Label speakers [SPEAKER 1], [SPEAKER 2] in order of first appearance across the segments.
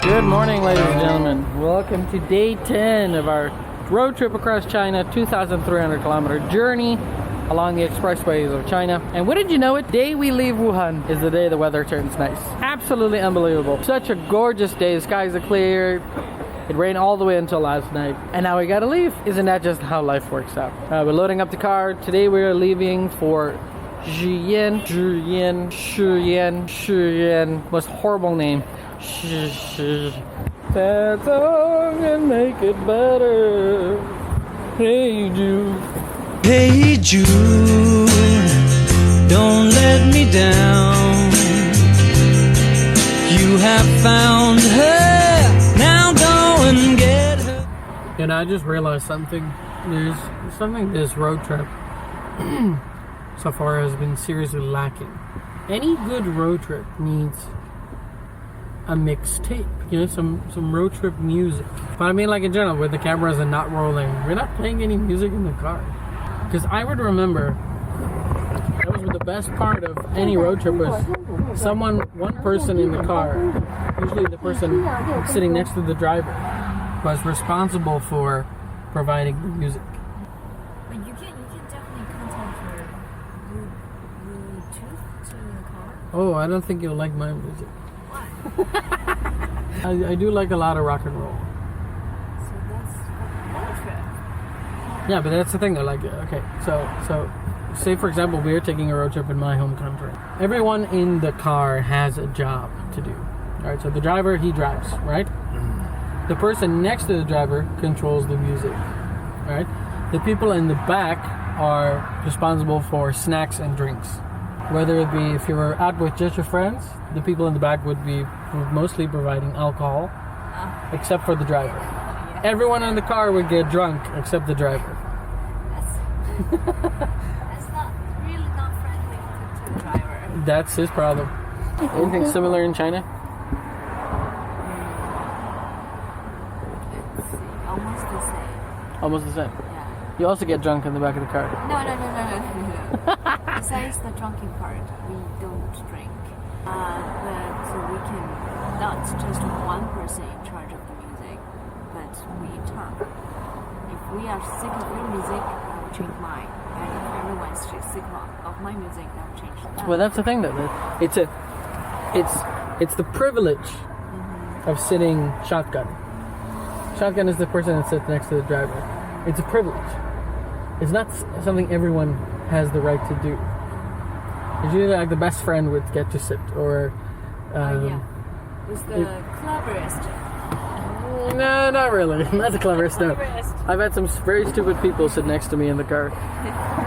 [SPEAKER 1] Good morning, ladies and gentlemen. Welcome to day 10 of our road trip across China, 2,300 kilometer journey along the expressways of China. And what did you know it? Day we leave Wuhan is the day the weather turns nice. Absolutely unbelievable. Such a gorgeous day. The skies are clear. It rained all the way until last night. And now we gotta leave. Isn't that just how life works out? We're loading up the car. Today we are leaving for Xi'an. Most horrible name. That song and make it better. Hey Jude.
[SPEAKER 2] Hey Jude, don't let me down. You have found her, now go and get her.
[SPEAKER 1] And I just realized something. There's something this road trip so far has been seriously lacking. Any good road trip needs a mixtape, you know, some road trip music. But I mean, like in general, with the cameras and not rolling, we're not playing any music in the car. Because I would remember that was the best part of any road trip was one person in the car, usually the person sitting next to the driver, was responsible for providing the music.
[SPEAKER 3] But you can definitely contact your Bluetooth to the car.
[SPEAKER 1] Oh, I don't think you'll like my music.
[SPEAKER 3] Why?
[SPEAKER 1] I do like a lot of rock and roll.
[SPEAKER 3] So that's road trip.
[SPEAKER 1] Yeah, but that's the thing though, like, okay, so say for example we're taking a road trip in my home country. Everyone in the car has a job to do. Alright, so the driver, he drives, right? The person next to the driver controls the music. Alright? The people in the back are responsible for snacks and drinks. Whether it be if you were out with just your friends, the people in the back would be mostly providing alcohol, except for the driver.
[SPEAKER 3] Yeah.
[SPEAKER 1] Everyone in the car would get drunk except the driver.
[SPEAKER 3] That's really not friendly to the driver.
[SPEAKER 1] That's his problem. Anything similar in China?
[SPEAKER 3] It's almost the same.
[SPEAKER 1] Almost the same.
[SPEAKER 3] Yeah.
[SPEAKER 1] You also get drunk in the back of the car.
[SPEAKER 3] No. Besides the drunken part, we don't drink. But we can not just one person in charge of the music, but we talk. If we are sick of your music, I will change mine. And if everyone's sick of my music, I will change that.
[SPEAKER 1] Well, that's the thing though. It's the privilege of sitting shotgun. Shotgun is the person that sits next to the driver. It's a privilege. It's not something everyone has the right to do. It's usually like the best friend would get to sit, or
[SPEAKER 3] Yeah. Who's the cleverest?
[SPEAKER 1] no, not really. Not the cleverest. No,
[SPEAKER 3] Cleverest.
[SPEAKER 1] I've had some very stupid people sit next to me in the car.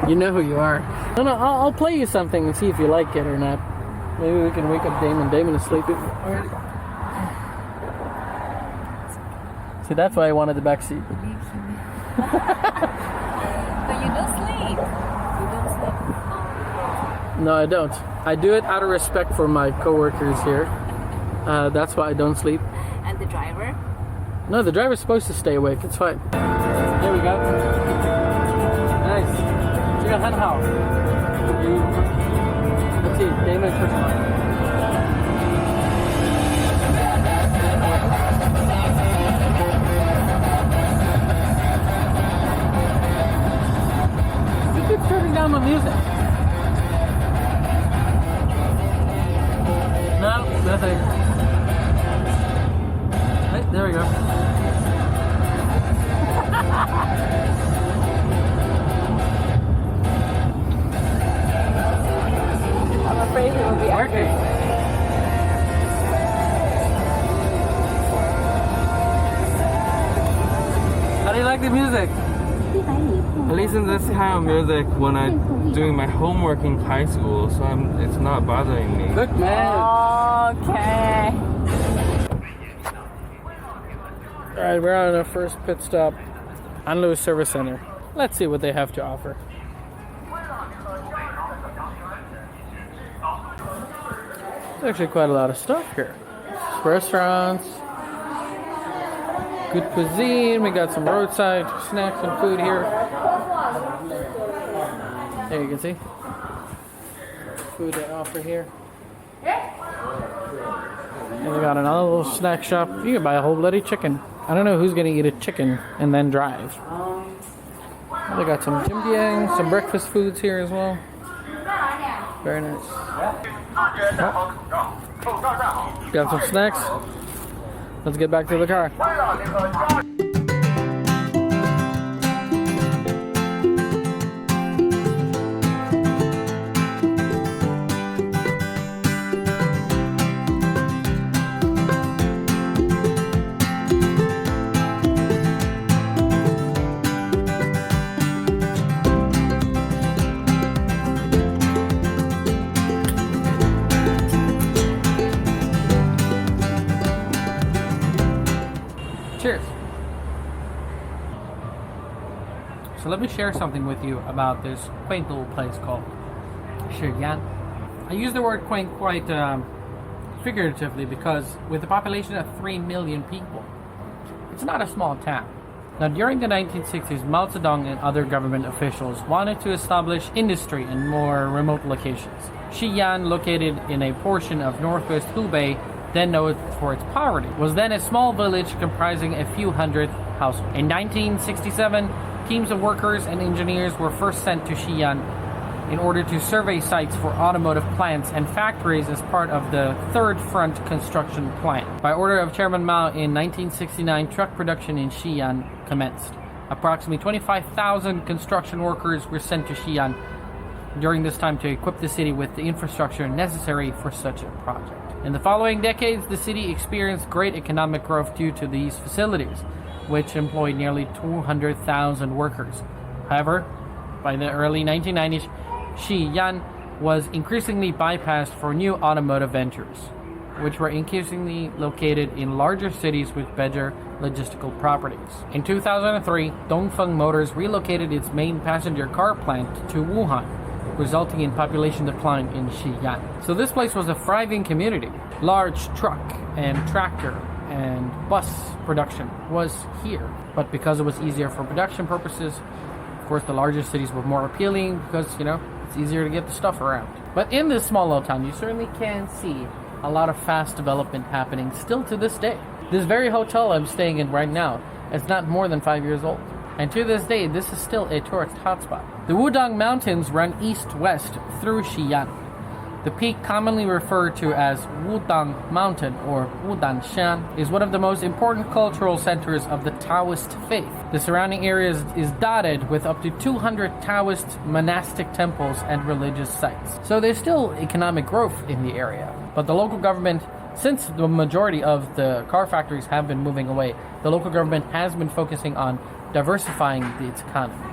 [SPEAKER 1] You know who you are. No, I'll play you something and see if you like it or not. Maybe we can wake up Damon. Damon is sleeping already. See, that's why I wanted the back seat.
[SPEAKER 3] But you don't sleep. You don't sleep.
[SPEAKER 1] No, I don't. I do it out of respect for my coworkers here. That's why I don't sleep.
[SPEAKER 3] And the driver?
[SPEAKER 1] No, the driver's supposed to stay awake. It's fine. There we go. Nice. 这个很好. Let's see. Damon push on. You keep turning down the music. No, nothing. Hey, there we go.
[SPEAKER 3] I'm afraid he will be angry.
[SPEAKER 1] How do you like the music?
[SPEAKER 4] I listen to this kind of music when I'm doing my homework in high school, so it's not bothering me.
[SPEAKER 1] Good man.
[SPEAKER 3] Okay.
[SPEAKER 1] Alright, we're on our first pit stop, Anlu Service Center. Let's see what they have to offer. There's actually quite a lot of stuff here. Restaurants, good cuisine. We got some roadside snacks and food here. There you can see food they offer here. And we got another little snack shop. You can buy a whole bloody chicken. I don't know who's gonna eat a chicken and then drive. They got some jimbiang, some breakfast foods here as well. Very nice. Got some snacks. Let's get back to the car. Cheers. So let me share something with you about this quaint little place called Xi'an. I use the word quaint quite figuratively because with a population of 3 million people, it's not a small town. Now, during the 1960s, Mao Zedong and other government officials wanted to establish industry in more remote locations. Xi'an, located in a portion of northwest Hubei, then known for its poverty, was then a small village comprising a few hundred households. In 1967, teams of workers and engineers were first sent to Xi'an in order to survey sites for automotive plants and factories as part of the Third Front construction plan. By order of Chairman Mao in 1969, truck production in Xi'an commenced. Approximately 25,000 construction workers were sent to Xi'an during this time to equip the city with the infrastructure necessary for such a project. In the following decades, the city experienced great economic growth due to these facilities, which employed nearly 200,000 workers. However, by the early 1990s, Xi'an was increasingly bypassed for new automotive ventures, which were increasingly located in larger cities with better logistical properties. In 2003, Dongfeng Motors relocated its main passenger car plant to Wuhan, resulting in population decline in Xi'an. So this place was a thriving community. Large truck and tractor and bus production was here. But because it was easier for production purposes, of course the larger cities were more appealing because, it's easier to get the stuff around. But in this small little town, you certainly can see a lot of fast development happening still to this day. This very hotel I'm staying in right now is not more than 5 years old. And to this day, this is still a tourist hotspot. The Wudang Mountains run east-west through Xi'an. The peak, commonly referred to as Wudang Mountain or Wudanshan, is one of the most important cultural centers of the Taoist faith. The surrounding area is dotted with up to 200 Taoist monastic temples and religious sites. So there's still economic growth in the area. But the local government, since the majority of the car factories have been moving away, the local government has been focusing on diversifying its economy.